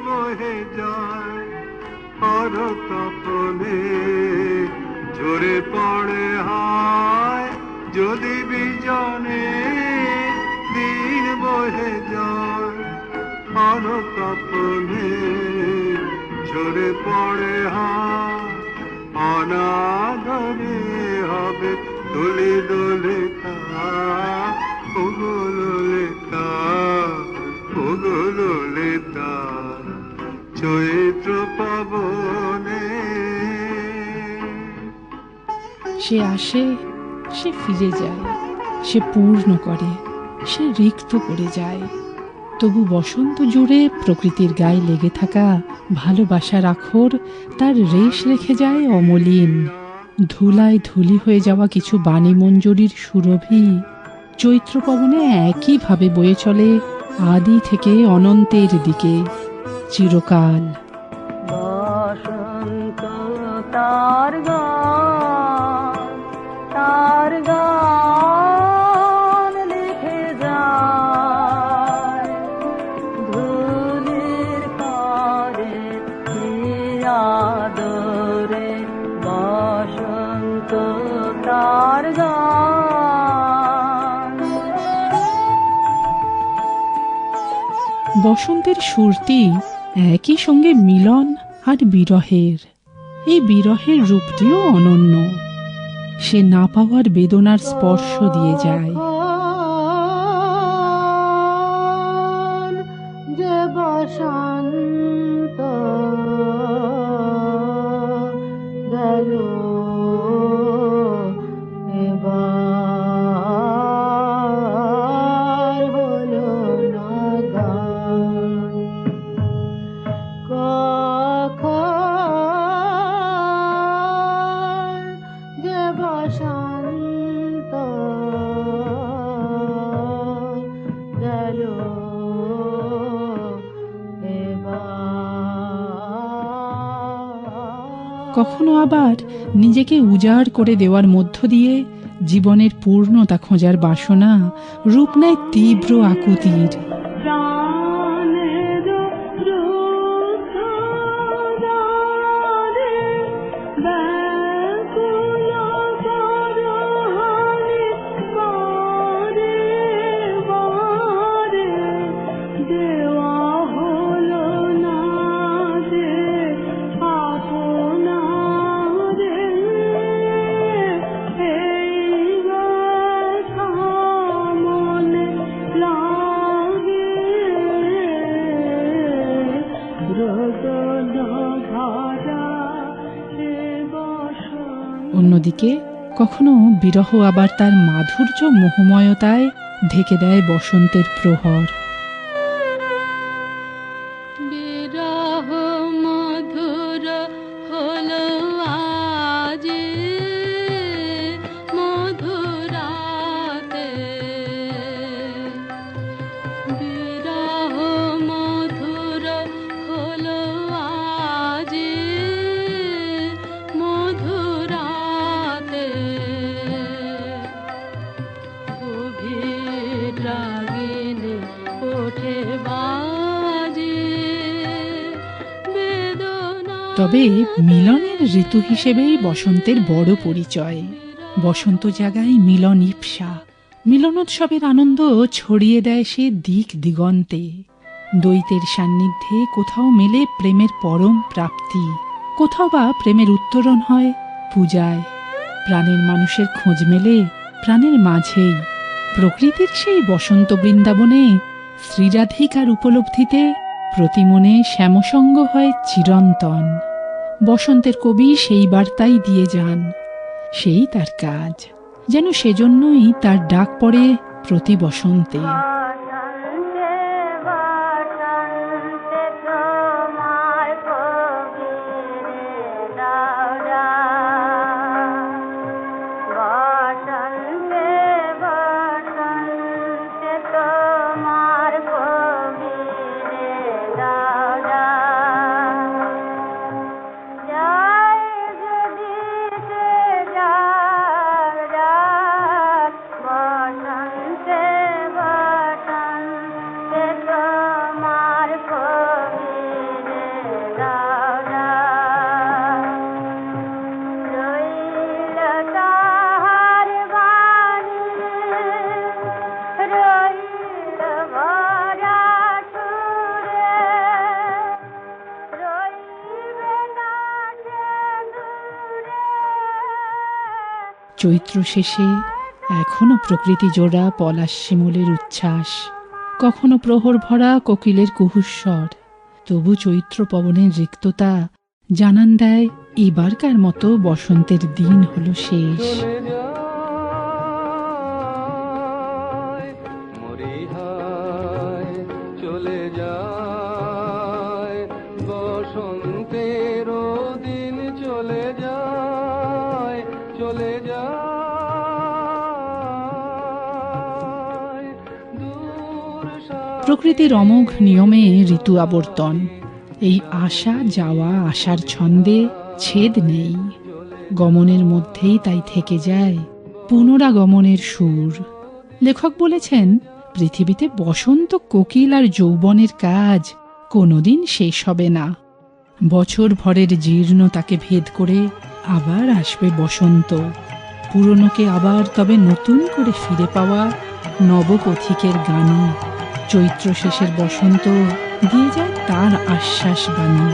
বহে যায় আর তপনে ঝরে পড়ে হায় যদি বিজনে দিন বহে যায় আর তপনে ঝরে পড়ে হায় অনাদরে হবে দোলে দোলে ওগোলতা চৈত্র পাবনে। সে আসে, সে ফিরে যায়, সে পূর্ণ করে, সে রিক্ত করে যায়। তবু বসন্ত জুড়ে প্রকৃতির গায়ে লেগে থাকা ভালোবাসার আখর তার রেশ রেখে যায় অমলিন। ধুলায় ধুলি হয়ে যাওয়া কিছু বাণী মঞ্জুরির সুরভি চৈত্র পবনে একইভাবে বয়ে চলে আদি থেকে অনন্তের দিকে, চিরকাল। বসন্ত তার গান, তার গান লিখে যায় ধুলির পরে আদরে। বসন্ত তার গান। বসন্তের সুরটি একই সঙ্গে মিলন আর বিরহের। এই বিরহের রূপটিও অনন্য। সে না পাওয়ার বেদনার স্পর্শ দিয়ে যায়। যে বসন্ত গেল এবার হলো না গান। কখন যে বসন্ত গেল কখনো আবার নিজেকে উজাড় করে দেওয়ার মধ্য দিয়ে জীবনের পূর্ণতা খোঁজার বাসনা রূপ নেয় তীব্র আকুতির। অন্যদিকে কখনো বিরহ আবার তার মাধুর্য মোহময়তায় ঢেকে দেয় বসন্তের প্রহর। বিরহ মধুর হলো আজ মধুরাতে, বিরহ মধুর হলো আজ মধুরাতে। গভীর রাগিনী ওঠে বাজে বেদনা। তবে মিলনের ঋতু হিসেবেই বসন্তের বড় পরিচয়। বসন্ত জাগায় মিলন ইপ্সা। মিলনোৎসবের আনন্দ ছড়িয়ে দেয় সে দিক দিগন্তে। দ্বৈতের সান্নিধ্যে কোথাও মেলে প্রেমের পরম প্রাপ্তি, কোথাও বা প্রেমের উত্তরণ হয় পূজায়। প্রাণের মানুষের খোঁজ মেলে প্রাণের মাঝেই। প্রকৃতির সেই বসন্ত বৃন্দাবনে শ্রীরাধিকার উপলব্ধিতে প্রতি মনে শ্যামসঙ্গ হয় চিরন্তন। বসন্তের কবি সেই বার্তাই দিয়ে যান। সেই তার কাজ, যেন সেজন্যই তার ডাক পড়ে প্রতি বসন্তে। চৈত্র শেষে এখনো প্রকৃতি জোড়া পলাশ শিমুলের উচ্ছ্বাস, কখনো প্রহর ভরা কোকিলের কুহুস্বর। তবু চৈত্র পবনের রিক্ততা জানান দেয় এবারকার মতো বসন্তের দিন হলো শেষ। চলে যায় বসন্তের দিন, চলে যায়, চলে যায়। প্রকৃতির অমোঘ নিয়মে ঋতু আবর্তন, এই আসা যাওয়া আসার ছন্দে ছেদ নেই। গমনের মধ্যেই তাই থেকে যায় পুনরাগমনের সুর। লেখক বলেছেন, পৃথিবীতে বসন্ত কোকিল আর যৌবনের কাজ কোনোদিন শেষ হবে না। বছর ভরের জীর্ণতাকে ভেদ করে আবার আসবে বসন্ত, পুরনোকে আবার তবে নতুন করে ফিরে পাওয়া নবপথিকের গানে। চৈত্র শেষের বসন্ত দিয়ে যায় তার আশ্বাস বাণী।